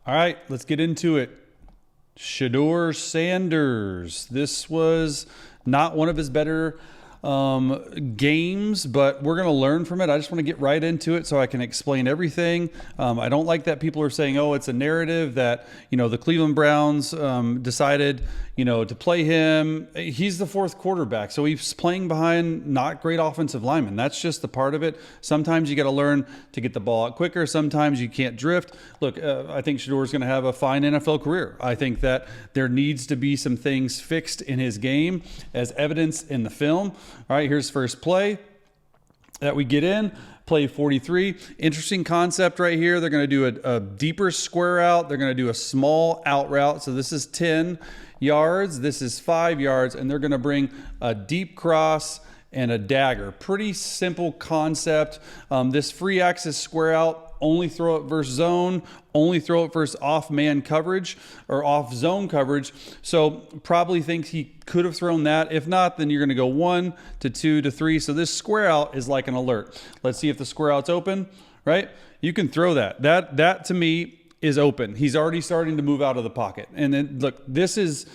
All right, let's get into it. Shedeur Sanders. This was not one of his better games, but we're going to learn from it. I just want to get right into it so I can explain everything. I don't like that people are saying, oh, it's a narrative that, the Cleveland Browns decided, to play him. He's the fourth quarterback, so he's playing behind not great offensive linemen. That's just the part of it. Sometimes you got to learn to get the ball out quicker. Sometimes you can't drift. Look, I think Shedeur is going to have a fine NFL career. I think that there needs to be some things fixed in his game as evidenced in the film. All right, here's first play that we get in. Play 43. Interesting concept right here. They're going to do a deeper square out. They're going to do a small out route. So this is 10 yards. This is 5 yards. And they're going to bring a deep cross and a dagger. Pretty simple concept. This free axis square out, only throw it versus zone, only throw it versus off man coverage or off zone coverage. So probably think he could have thrown that. If not, then you're going to go 1 to 2 to 3. So this square out is like an alert. Let's see if the square out's open, right? You can throw that. That to me is open. He's already starting to move out of the pocket. And then look, this is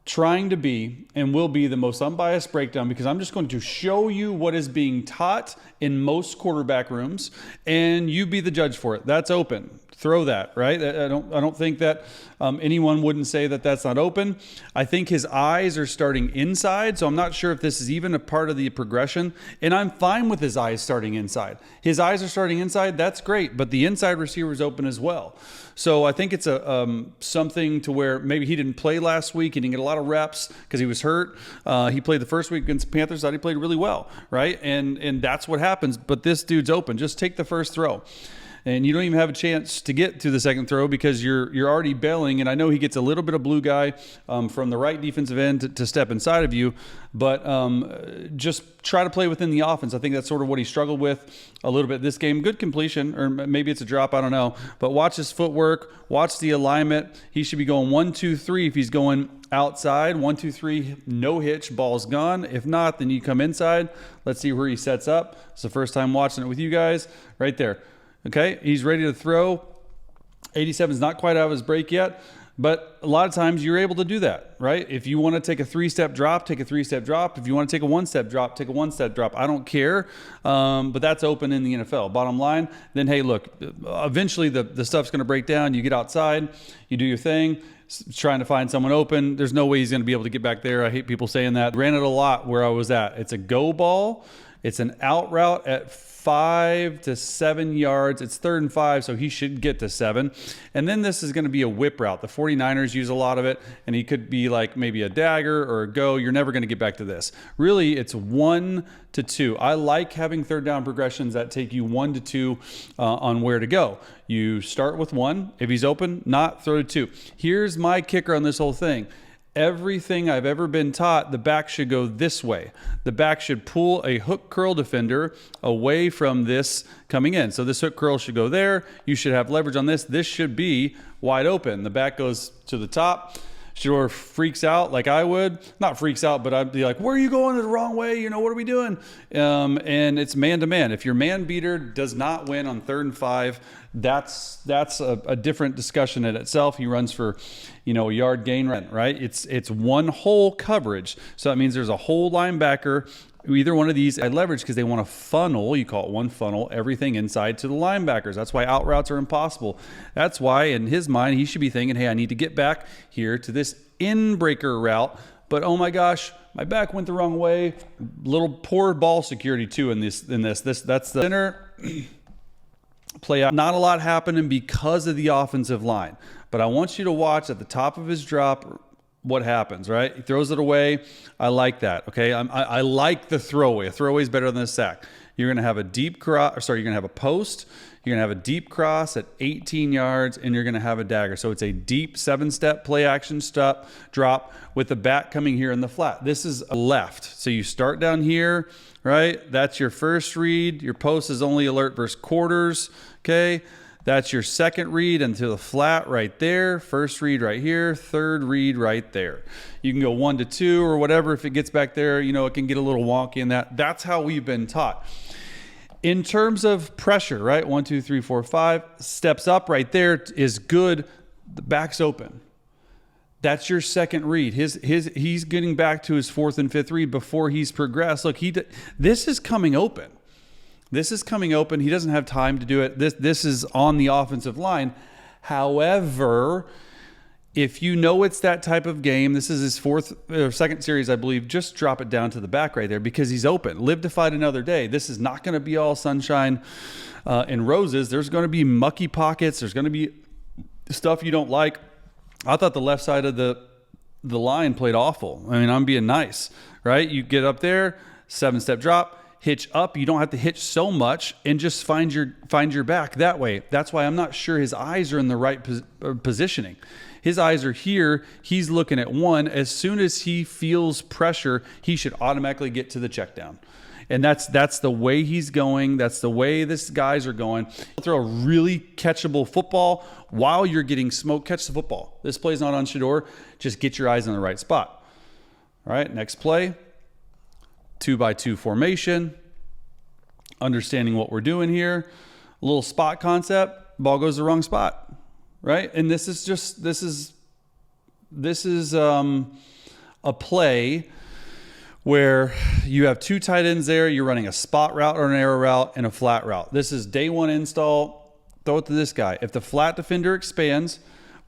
trying to be and will be the most unbiased breakdown because I'm just going to show you what is being taught in most quarterback rooms and you be the judge for it. That's open. Throw that, right? I don't think that anyone wouldn't say that that's not open. I think his eyes are starting inside, so I'm not sure if this is even a part of the progression, and I'm fine with his eyes starting inside. His eyes are starting inside, that's great, but the inside receiver is open as well. So I think it's a something to where maybe he didn't play last week. He didn't get a lot of reps because he was hurt. He played the first week against the Panthers. Thought he played really well, right? And that's what happens. But this dude's open. Just take the first throw. And you don't even have a chance to get to the second throw because you're already bailing. And I know he gets a little bit of blue guy from the right defensive end to step inside of you. But just try to play within the offense. I think that's sort of what he struggled with a little bit this game. Good completion, or maybe it's a drop. I don't know. But watch his footwork. Watch the alignment. He should be going 1, 2, 3 if he's going outside. 1, 2, 3, no hitch, ball's gone. If not, then you come inside. Let's see where he sets up. It's the first time watching it with you guys. Right there. Okay, he's ready to throw. 87 is not quite out of his break yet, but a lot of times you're able to do that, right? If you want to take a 3-step drop, take a 3-step drop. If you want to take a 1-step drop, take a 1-step drop. I don't care, but that's open in the NFL. Bottom line, then, hey, look, eventually the stuff's going to break down. You get outside, you do your thing, trying to find someone open. There's no way he's going to be able to get back there. I hate people saying that. Ran it a lot where I was at. It's a go ball. It's an out route at 5 to 7 yards. It's 3rd and 5, so he should get to 7. And then this is going to be a whip route. The 49ers use a lot of it, and he could be like maybe a dagger or a go. You're never going to get back to this. Really, it's 1 to 2. I like having third down progressions that take you 1 to 2 on where to go. You start with 1. If he's open, not throw to 2. Here's my kicker on this whole thing. Everything I've ever been taught, the back should go this way. The back should pull a hook curl defender away from this coming in. So this hook curl should go there. You should have leverage on this. This should be wide open. The back goes to the top. Shedeur freaks out like I would. Not freaks out, but I'd be like, where are you going the wrong way? What are we doing? And it's man-to-man. If your man beater does not win on 3rd and 5, that's a different discussion in itself. He runs for, a yard gain, right? It's one hole coverage. So that means there's a whole linebacker. Either one of these at leverage because they want to funnel, you call it one funnel, everything inside to the linebackers. That's why out routes are impossible. That's why in his mind, he should be thinking, hey, I need to get back here to this in-breaker route. But oh my gosh, my back went the wrong way. Little poor ball security too in this. That's the center play out. Not a lot happening because of the offensive line. But I want you to watch at the top of his drop what happens, right? He throws it away. I like that, okay? I like the throwaway. A throwaway is better than a sack. You're going to have a deep cross, you're going to have a post. You're going to have a deep cross at 18 yards, and you're going to have a dagger. So it's a deep 7-step play action stop drop with the back coming here in the flat. This is a left. So you start down here, right? That's your first read. Your post is only alert versus quarters, okay? That's your second read into the flat right there. First read right here. Third read right there. You can go 1 to 2 or whatever. If it gets back there, it can get a little wonky in that. That's how we've been taught. In terms of pressure, right? 1, 2, 3, 4, 5 steps up right there is good The back's open. That's your second read. He's getting back to his fourth and fifth read before he's progressed. Look, this is coming open. This is coming open. He doesn't have time to do it. This is on the offensive line. However, if you know it's that type of game, this is his second series, I believe, just drop it down to the back right there because he's open. Live to fight another day. This is not going to be all sunshine and roses. There's going to be mucky pockets. There's going to be stuff you don't like. I thought the left side of the line played awful. I mean, I'm being nice, right? You get up there, 7-step drop, hitch up. You don't have to hitch so much and just find your back that way. That's why I'm not sure his eyes are in the right positioning. His eyes are here. He's looking at one. As soon as he feels pressure, he should automatically get to the check down. And that's the way he's going. That's the way these guys are going. Throw a really catchable football while you're getting smoked. Catch the football. This play's not on Shedeur. Just get your eyes in the right spot. All right, next play. 2-by-2 formation. Understanding what we're doing here. A little spot concept. Ball goes the wrong spot. Right? And this is a play where you have two tight ends there. You're running a spot route or an arrow route and a flat route. This is day one install. Throw it to this guy. If the flat defender expands,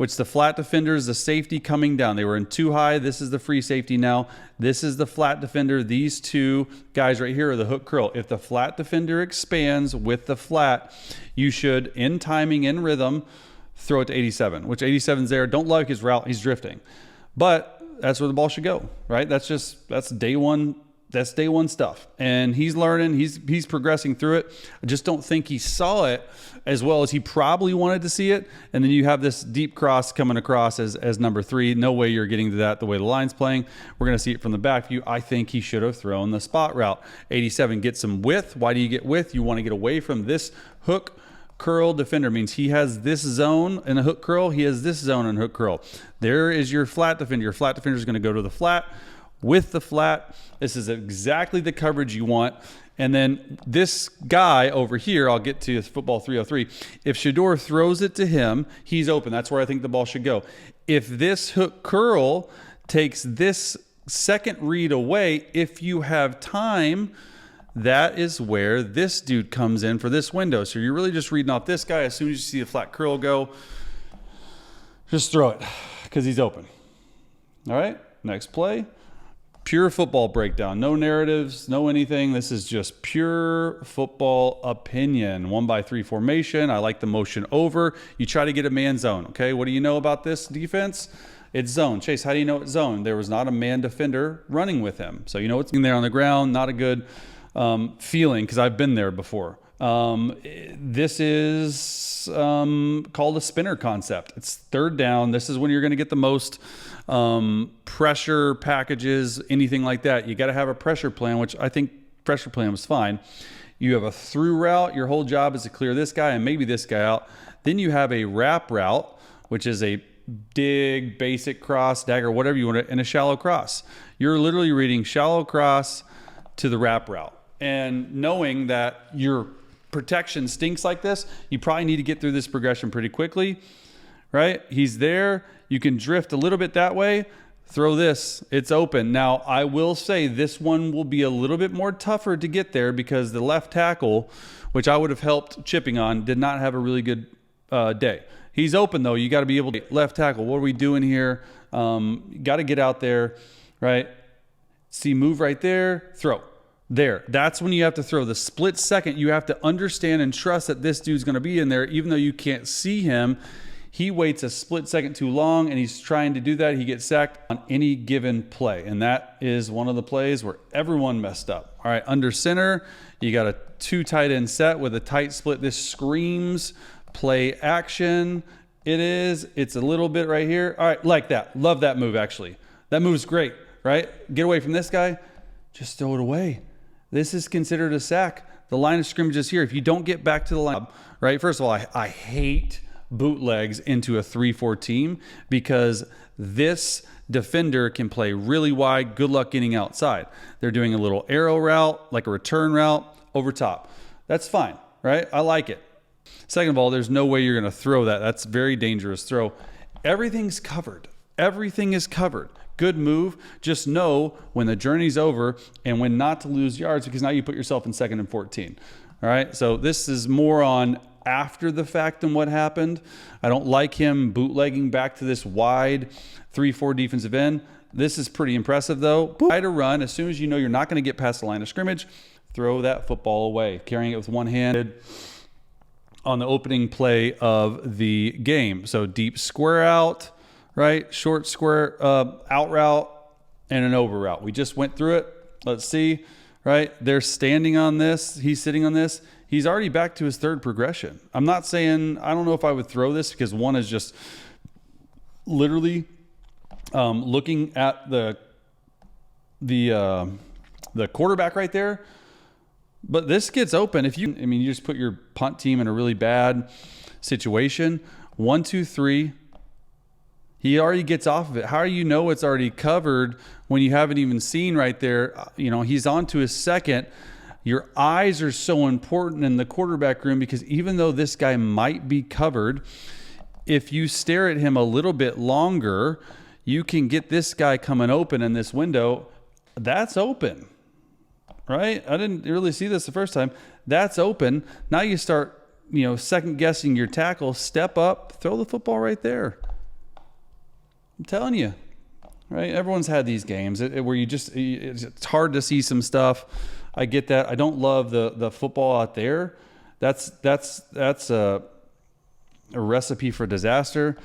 which the flat defender is the safety coming down. They were in too high. This is the free safety now. This is the flat defender. These two guys right here are the hook curl. If the flat defender expands with the flat, you should, in timing, in rhythm, throw it to 87, which 87's there. Don't like his route. He's drifting. But that's where the ball should go, right? That's day one. That's day one stuff. And he's learning. He's progressing through it. I just don't think he saw it as well as he probably wanted to see it. And then you have this deep cross coming across as number 3. No way you're getting to that the way the line's playing. We're going to see it from the back view. I think he should have thrown the spot route. 87 gets some width. Why do you get width? You want to get away from this hook curl defender. Means he has this zone in a hook curl. He has this zone in hook curl. There is your flat defender. Your flat defender is going to go to the flat with the flat. This is exactly the coverage you want. And then this guy over here, I'll get to football 303. If Shedeur throws it to him, he's open. That's where I think the ball should go. If this hook curl takes this second read away, if you have time, that is where this dude comes in for this window. So you're really just reading off this guy. As soon as you see the flat curl go, just throw it because he's open. All right, next play. Pure football breakdown. No narratives, no anything. This is just pure football opinion. 1-by-3 formation. I like the motion over. You try to get a man zone. Okay, what do you know about this defense? It's zone. Chase, how do you know it's zone? There was not a man defender running with him. So you know it's in there on the ground. Not a good feeling because I've been there before. This is called a spinner concept. It's third down. This is when you're going to get the most pressure packages, anything like that. You got to have a pressure plan, which I think pressure plan was fine. You have a through route. Your whole job is to clear this guy and maybe this guy out. Then you have a wrap route, which is a dig, basic cross, dagger, whatever you want to, and a shallow cross. You're literally reading shallow cross to the wrap route. And knowing that your protection stinks like this, you probably need to get through this progression pretty quickly, right? He's there. You can drift a little bit that way. Throw this. It's open. Now, I will say this one will be a little bit more tougher to get there because the left tackle, which I would have helped chipping on, did not have a really good day. He's open, though. You got to be able to left tackle. What are we doing here? Got to get out there, right? See, move right there. Throw. There. That's when you have to throw. The split second, you have to understand and trust that this dude's going to be in there, even though you can't see him. He waits a split second too long, and he's trying to do that. He gets sacked on any given play, and that is one of the plays where everyone messed up. All right, under center, you got a 2 tight end set with a tight split. This screams play action. It is. It's a little bit right here. All right, like that. Love that move, actually. That move's great, right? Get away from this guy. Just throw it away. This is considered a sack. The line of scrimmage is here. If you don't get back to the line, right? First of all, I hate bootlegs into a 3-4 team because this defender can play really wide. Good luck getting outside. They're doing a little arrow route, like a return route over top. That's fine, right? I like it. Second of all, there's no way you're going to throw that. That's very dangerous throw. Everything's covered. Everything is covered. Good move. Just know when the journey's over and when not to lose yards, because now you put yourself in 2nd and 14. All right. So this is more on after the fact than what happened. I don't like him bootlegging back to this wide 3-4 defensive end. This is pretty impressive though. Try to run. As soon as you know you're not going to get past the line of scrimmage, throw that football away. Carrying it with one hand on the opening play of the game. So deep square out, right? Short square out route and an over route. We just went through it. Let's see, right? They're standing on this. He's sitting on this. He's already back to his 3rd progression. I'm not saying, I don't know if I would throw this because one is just literally looking at the quarterback right there. But this gets open. You just put your punt team in a really bad situation. 1, 2, 3. He already gets off of it. How do you know it's already covered when you haven't even seen right there? He's on to his 2nd. Your eyes are so important in the quarterback room because even though this guy might be covered, if you stare at him a little bit longer, you can get this guy coming open in this window. That's open, right? I didn't really see this the first time. That's open. Now you start, second guessing your tackle. Step up, throw the football right there. I'm telling you, right? Everyone's had these games where it's hard to see some stuff. I get that. I don't love the football out there. That's a recipe for disaster.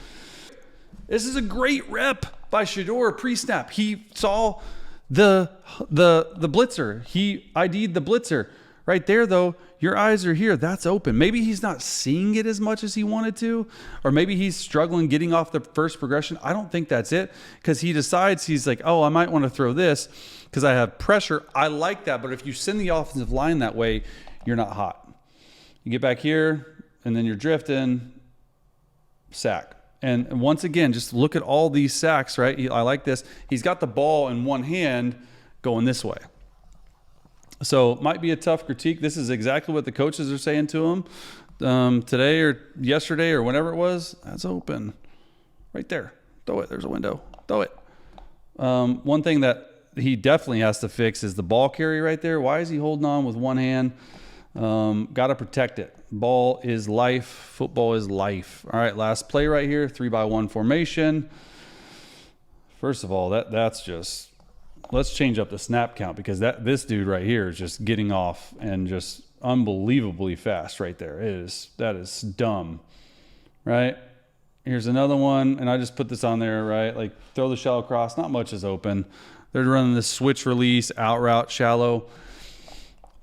This is a great rep by Shedeur pre-snap. He saw the blitzer. He ID'd the blitzer. Right there, though, your eyes are here. That's open. Maybe he's not seeing it as much as he wanted to, or maybe he's struggling getting off the first progression. I don't think that's it, because he decides, he's like, oh, I might want to throw this because I have pressure. I like that, but if you send the offensive line that way, you're not hot. You get back here, and then you're drifting, sack. And once again, just look at all these sacks, right? I like this. He's got the ball in one hand going this way. So might be a tough critique. This is exactly what the coaches are saying to him today or yesterday or whenever it was. That's open. Right there. Throw it. There's a window. Throw it. One thing that he definitely has to fix is the ball carry right there. Why is he holding on with one hand? Got to protect it. Ball is life. Football is life. All right, last play right here. 3-by-1 formation. First of all, that's just... Let's change up the snap count, because this dude right here is just getting off and just unbelievably fast right there. That is dumb, right? Here's another one, and I just put this on there, right? Like, throw the shallow cross. Not much is open. They're running this switch release, out route, shallow.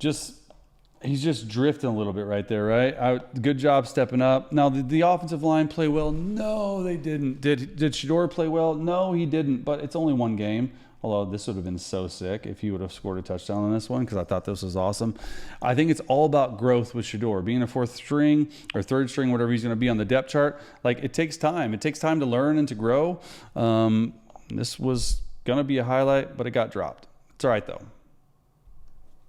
He's just drifting a little bit right there, right? Good job stepping up. Now, did the offensive line play well? No, they didn't. Did Shedeur play well? No, he didn't, but it's only one game. Although this would have been so sick if he would have scored a touchdown on this one, because I thought this was awesome. I think it's all about growth with Shedeur. Being a 4th string or 3rd string, whatever he's going to be on the depth chart, like, it takes time. It takes time to learn and to grow. This was going to be a highlight, but it got dropped. It's all right, though.